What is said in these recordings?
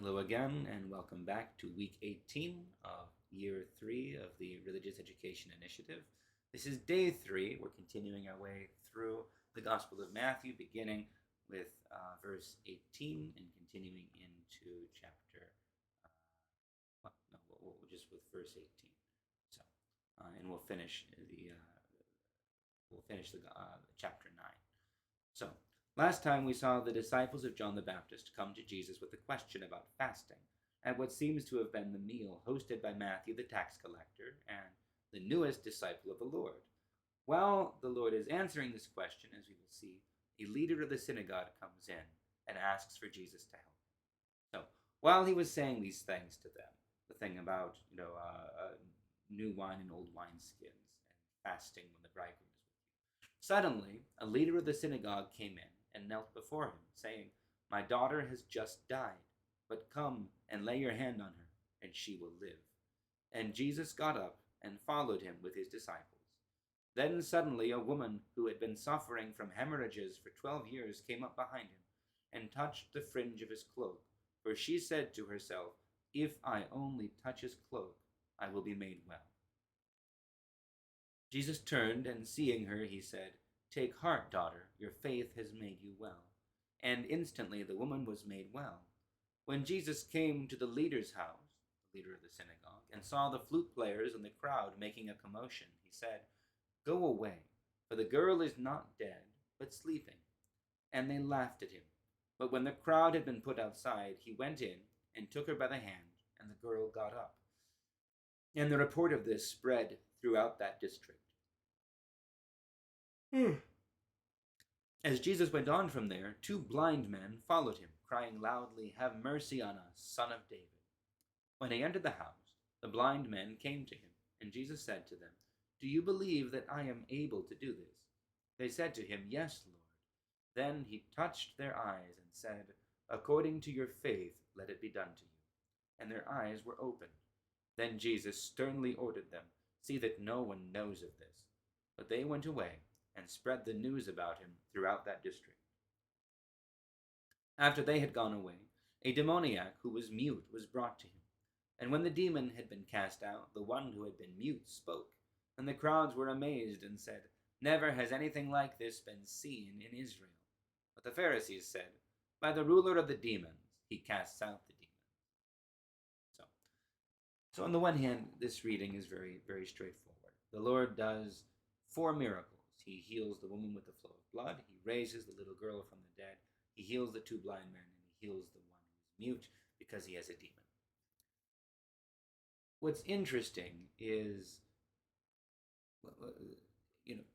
Hello again, and welcome back to week 18 of year 3 of the Religious Education Initiative. This is day 3. We're continuing our way through the Gospel of Matthew, beginning with verse 18 and continuing into chapter, just with verse 18. So, and we'll finish chapter 9. So, last time we saw the disciples of John the Baptist come to Jesus with a question about fasting at what seems to have been the meal hosted by Matthew the tax collector and the newest disciple of the Lord. While the Lord is answering this question, as we will see, a leader of the synagogue comes in and asks for Jesus to help. So while he was saying these things to them, the thing about new wine in old wineskins and fasting when the bridegroom is with you, suddenly a leader of the synagogue came in and knelt before him, saying, "My daughter has just died, but come and lay your hand on her, and she will live." And Jesus got up and followed him with his disciples. Then suddenly a woman who had been suffering from hemorrhages for 12 years came up behind him and touched the fringe of his cloak, for she said to herself, "If I only touch his cloak, I will be made well." Jesus turned, and seeing her, he said, "Take heart, daughter, your faith has made you well." And instantly the woman was made well. When Jesus came to the leader's house, the leader of the synagogue, and saw the flute players and the crowd making a commotion, he said, "Go away, for the girl is not dead, but sleeping." And they laughed at him. But when the crowd had been put outside, he went in and took her by the hand, and the girl got up. And the report of this spread throughout that district. As Jesus went on from there, 2 blind men followed him, crying loudly, "Have mercy on us, Son of David." When he entered the house, the blind men came to him, and Jesus said to them, "Do you believe that I am able to do this?" They said to him, "Yes, Lord." Then he touched their eyes and said, "According to your faith, let it be done to you." And their eyes were opened. Then Jesus sternly ordered them, "See that no one knows of this." But they went away and spread the news about him throughout that district. After they had gone away, a demoniac who was mute was brought to him. And when the demon had been cast out, the one who had been mute spoke, and the crowds were amazed and said, "Never has anything like this been seen in Israel." But the Pharisees said, "By the ruler of the demons, he casts out the demons." So on the one hand, this reading is very, very straightforward. The Lord does 4 miracles. He heals the woman with the flow of blood. He raises the little girl from the dead. He heals the 2 blind men, and he heals the one who is mute because he has a demon. What's interesting is,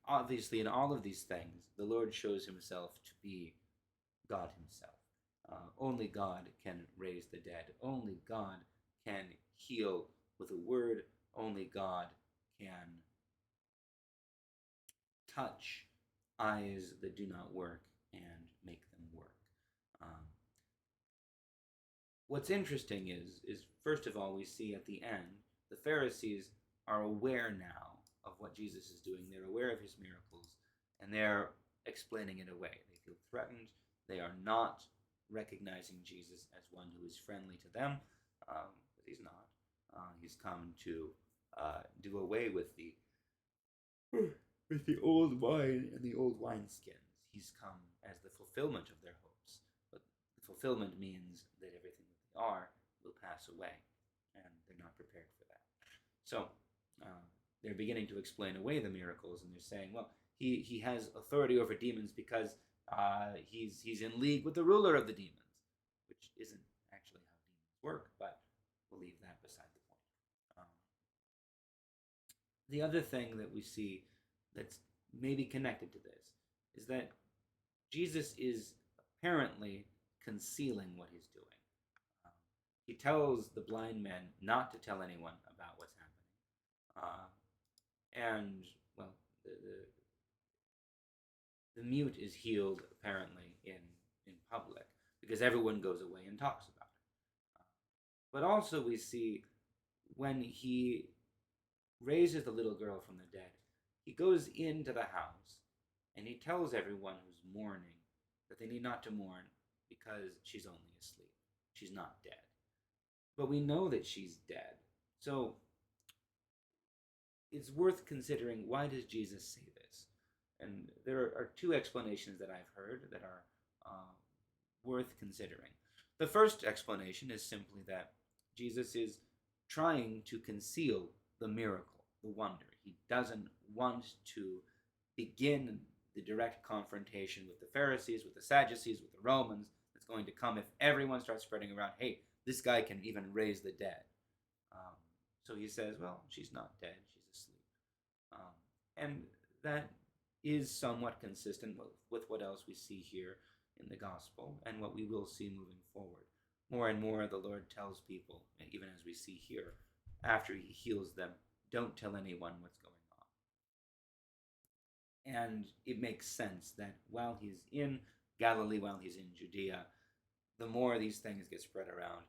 obviously in all of these things, the Lord shows himself to be God himself. Only God can raise the dead. Only God can heal with a word. Only God can touch eyes that do not work and make them work. What's interesting is first of all, we see at the end, the Pharisees are aware now of what Jesus is doing. They're aware of his miracles, and they're explaining it away. They feel threatened. They are not recognizing Jesus as one who is friendly to them, but he's not. He's come to do away with the old wine and the old wineskins. He's come as the fulfillment of their hopes. But the fulfillment means that everything that they are will pass away, and they're not prepared for that. So they're beginning to explain away the miracles, and they're saying, well, he has authority over demons because he's in league with the ruler of the demons, which isn't actually how demons work, but we'll leave that beside the point. The other thing that we see that's maybe connected to this is that Jesus is apparently concealing what he's doing. He tells the blind men not to tell anyone about what's happening. And, well, the mute is healed apparently in public because everyone goes away and talks about it. But also we see when he raises the little girl from the dead, he goes into the house and he tells everyone who's mourning that they need not to mourn because she's only asleep. She's not dead. but we know that she's dead. So it's worth considering, why does Jesus say this? And there are two explanations that I've heard that are worth considering. The first explanation is simply that Jesus is trying to conceal the miracle, the wonder. He doesn't want to begin the direct confrontation with the Pharisees, with the Sadducees, with the Romans that's going to come if everyone starts spreading around, hey, this guy can even raise the dead. So he says, well, she's not dead, she's asleep. And that is somewhat consistent with what else we see here in the gospel and what we will see moving forward. More and more, the Lord tells people, even as we see here, after he heals them, don't tell anyone what's going on. And it makes sense that while he's in Galilee, while he's in Judea, the more these things get spread around,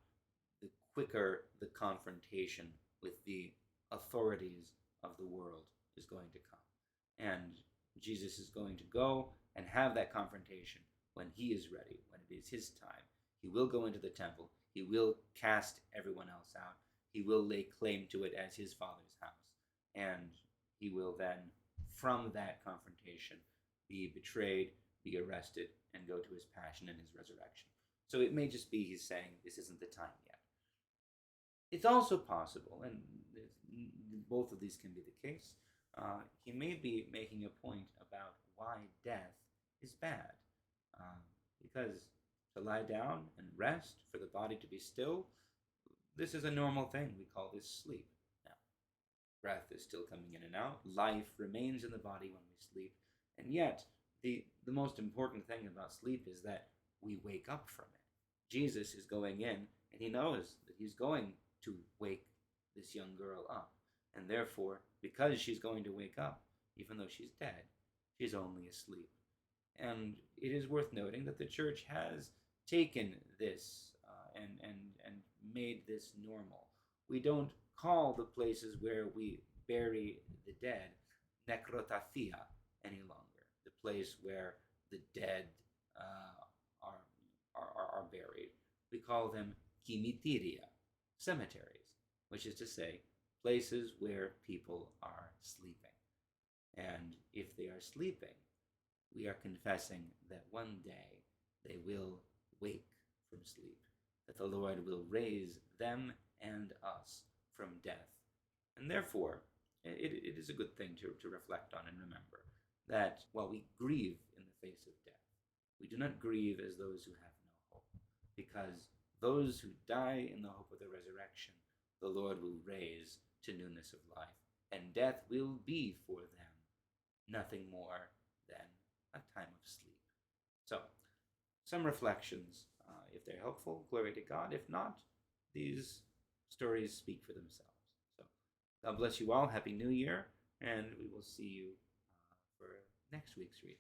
the quicker the confrontation with the authorities of the world is going to come. And Jesus is going to go and have that confrontation when he is ready, when it is his time. He will go into the temple. He will cast everyone else out. He will lay claim to it as his Father's house. And he will then, from that confrontation, be betrayed, be arrested, and go to his passion and his resurrection. So it may just be he's saying this isn't the time yet. It's also possible, and both of these can be the case, he may be making a point about why death is bad. Because to lie down and rest, for the body to be still, this is a normal thing. We call this sleep. Now, breath is still coming in and out. Life remains in the body when we sleep. And yet, the most important thing about sleep is that we wake up from it. Jesus is going in, and he knows that he's going to wake this young girl up. And therefore, because she's going to wake up, even though she's dead, she's only asleep. And it is worth noting that the church has taken this and made this normal. We don't call the places where we bury the dead necrotaphia any longer, the place where the dead are buried. We call them kimitiria, cemeteries, which is to say, places where people are sleeping. And if they are sleeping, we are confessing that one day they will wake from sleep, that the Lord will raise them and us from death. And therefore, it is a good thing to reflect on and remember that while we grieve in the face of death, we do not grieve as those who have no hope, because those who die in the hope of the resurrection, the Lord will raise to newness of life, and death will be for them nothing more than a time of sleep. So, some reflections. If they're helpful, glory to God. If not, these stories speak for themselves. So, God bless you all. Happy New Year, and we will see you for next week's reading.